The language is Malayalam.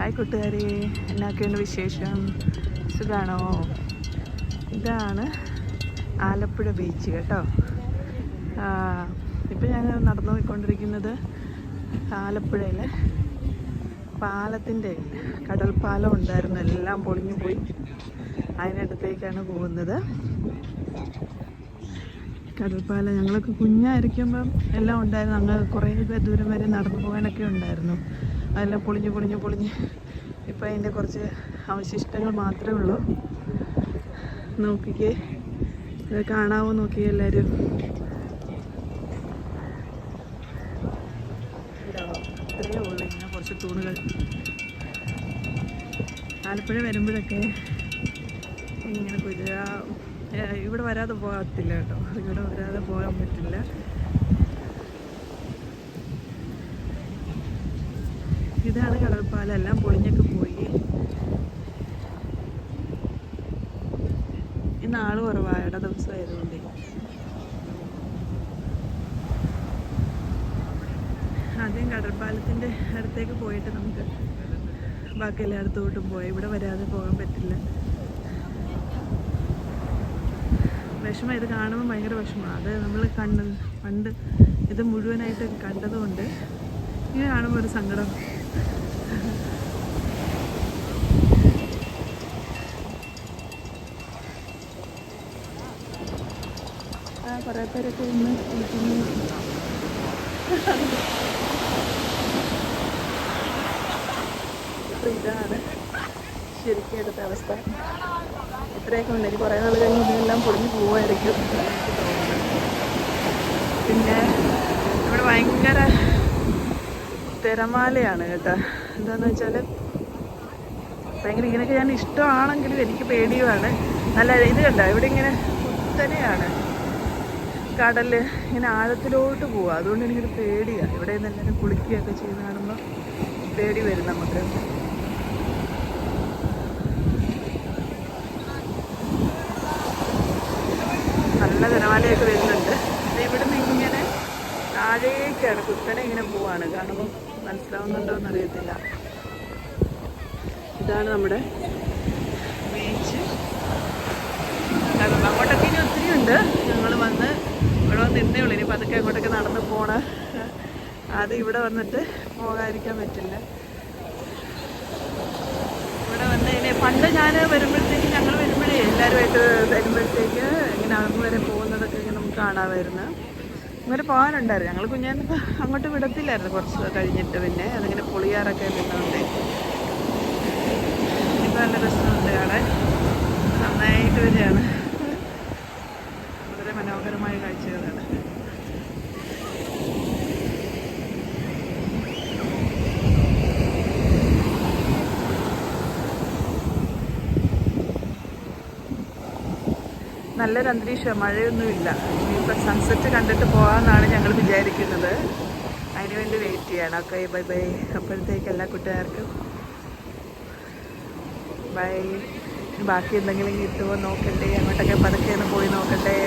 ഹായ് കൂട്ടുകാരെ, എന്നൊക്കെയുണ്ട് വിശേഷം? സുഖാണോ? ഇതാണ് ആലപ്പുഴ ബീച്ച് കേട്ടോ. ഇപ്പം ഞാൻ നടന്നു പോയിക്കൊണ്ടിരിക്കുന്നത് ആലപ്പുഴയിലെ പാലത്തിൻ്റെ കടൽപ്പാലം ഉണ്ടായിരുന്നു, എല്ലാം പൊളിഞ്ഞു പോയി. അതിനടുത്തേക്കാണ് പോകുന്നത്. കടൽപ്പാലം ഞങ്ങളൊക്കെ കുഞ്ഞായിരിക്കുമ്പം എല്ലാം ഉണ്ടായിരുന്നു. അങ്ങ് കുറേ ദൂരം വരെ നടന്നു പോകാനൊക്കെ ഉണ്ടായിരുന്നു. അതെല്ലാം പൊളിഞ്ഞ് ഇപ്പം അതിൻ്റെ കുറച്ച് അവശിഷ്ടങ്ങൾ മാത്രമേ ഉള്ളൂ. നോക്കിക്കേ, ഇത് കാണാവോ നോക്കിയേ എല്ലാവരും. ഇത്രയേ ഉള്ളൂ ഇങ്ങനെ കുറച്ച് തൂണുകൾ. ആലപ്പുഴ വരുമ്പോഴൊക്കെ ഇങ്ങനെ ഇവിടെ വരാതെ പോകത്തില്ല കേട്ടോ. ഇവിടെ വരാതെ പോകാൻ പറ്റില്ല. ഇതാണ് കടൽപ്പാലം, എല്ലാം പൊളിഞ്ഞൊക്കെ പോയി. ഇന്ന് ആള് കുറവാണ്, ഇട ദിവസമായതുകൊണ്ട്. ആദ്യം കടൽപ്പാലത്തിൻ്റെ അടുത്തേക്ക് പോയിട്ട് നമുക്ക് ബാക്കി എല്ലായിടത്തോട്ടും പോയി. ഇവിടെ വരാതെ പോകാൻ പറ്റില്ല. വിഷമം, ഇത് കാണുമ്പോൾ ഭയങ്കര വിഷമമാണ്. അത് നമ്മൾ പണ്ട് ഇത് മുഴുവനായിട്ട് കണ്ടതുകൊണ്ട് ഇങ്ങനെ കാണുമ്പോൾ ഒരു സങ്കടം. കുറേ പേരൊക്കെ ഇന്ന് ഇരിക്കുന്നു. അപ്പോൾ ഇതാണ് ശരിക്കും എടുത്ത അവസ്ഥ. ഇത്രയൊക്കെ ഉണ്ട്. ഇനി കുറേ നാൾ കഴിഞ്ഞ് ഇതെല്ലാം പൊളിഞ്ഞ് പോവായിരിക്കും. പിന്നെ ഇവിടെ ഭയങ്കര തിരമാലയാണ് കേട്ടോ. എന്താണെന്ന് വെച്ചാൽ ഭയങ്കര ഇങ്ങനെയൊക്കെ ഞാൻ ഇഷ്ടമാണെങ്കിലും എനിക്ക് പേടിയുമാണ്. നല്ല ഇത് കണ്ടോ, ഇവിടെ ഇങ്ങനെ കുത്തനെയാണ് കടൽ, ഇങ്ങനെ ആഴത്തിലോട്ട് പോവുക. അതുകൊണ്ട് എനിക്കൊരു പേടിയാണ്. ഇവിടെ നിന്ന് എല്ലാവരും കുളിക്കുകയൊക്കെ ചെയ്യുന്ന കാണുമ്പോൾ പേടി വരും നമുക്ക്. നല്ല തിരമാലയൊക്കെ വരുന്നുണ്ട്. ഇവിടുന്ന് ഇങ്ങനെ താഴേക്കാണ്, കുത്തനെ ഇങ്ങനെ പോവാണ്. കാണുമ്പോൾ മനസ്സിലാവുന്നുണ്ടോ എന്നറിയത്തില്ല. ഇതാണ് നമ്മുടെ ബീച്ച്. അങ്ങോട്ടൊക്കെ ഇനി ഒത്തിരി ഉണ്ട്. ഞങ്ങൾ വന്ന് ഇവിടെ വന്ന് നിന്നേ ഉള്ളൂ. ഇനി പതുക്കെ അങ്ങോട്ടൊക്കെ നടന്ന് പോണ. അത് ഇവിടെ വന്നിട്ട് പോകാതിരിക്കാൻ പറ്റില്ല. ഇവിടെ വന്ന് ഇനി പണ്ട് ഞാൻ വരുമ്പോഴത്തേക്ക്, ഞങ്ങൾ വരുമ്പോഴേ എല്ലാവരുമായിട്ട് വരുമ്പോഴത്തേക്ക് ഇങ്ങനെ അവിടുന്ന് വരെ പോകുന്നതൊക്കെ ഇങ്ങനെ നമുക്ക് കാണാമായിരുന്നു. ഇങ്ങനെ പോകാനുണ്ടായിരുന്നു. ഞങ്ങൾ കുഞ്ഞാനിപ്പോൾ അങ്ങോട്ട് വിടത്തില്ലായിരുന്നു കുറച്ച് കഴിഞ്ഞിട്ട്. പിന്നെ അതിങ്ങനെ പൊളിയാറൊക്കെ നിന്നുകൊണ്ട് ഇപ്പം നല്ല രസമുണ്ട് കാണാൻ. നന്നായിട്ട് വരികയാണ്. വളരെ മനോഹരമായ കാഴ്ചകളാണ്. നല്ലൊരു അന്തരീക്ഷം, മഴയൊന്നുമില്ല. ഇനിയിപ്പോൾ സൺസെറ്റ് കണ്ടിട്ട് പോകാമെന്നാണ് ഞങ്ങൾ വിചാരിക്കുന്നത്. അതിനുവേണ്ടി വെയിറ്റ് ചെയ്യണം. Okay, bye bye. അപ്പോഴത്തേക്ക് എല്ലാ കൂട്ടുകാർക്കും ബൈ. ബാക്കി എന്തെങ്കിലും കിട്ടുമോ നോക്കണ്ടേ. അങ്ങോട്ടൊക്കെ പതുക്കെ ഒന്ന് പോയി നോക്കട്ടെ.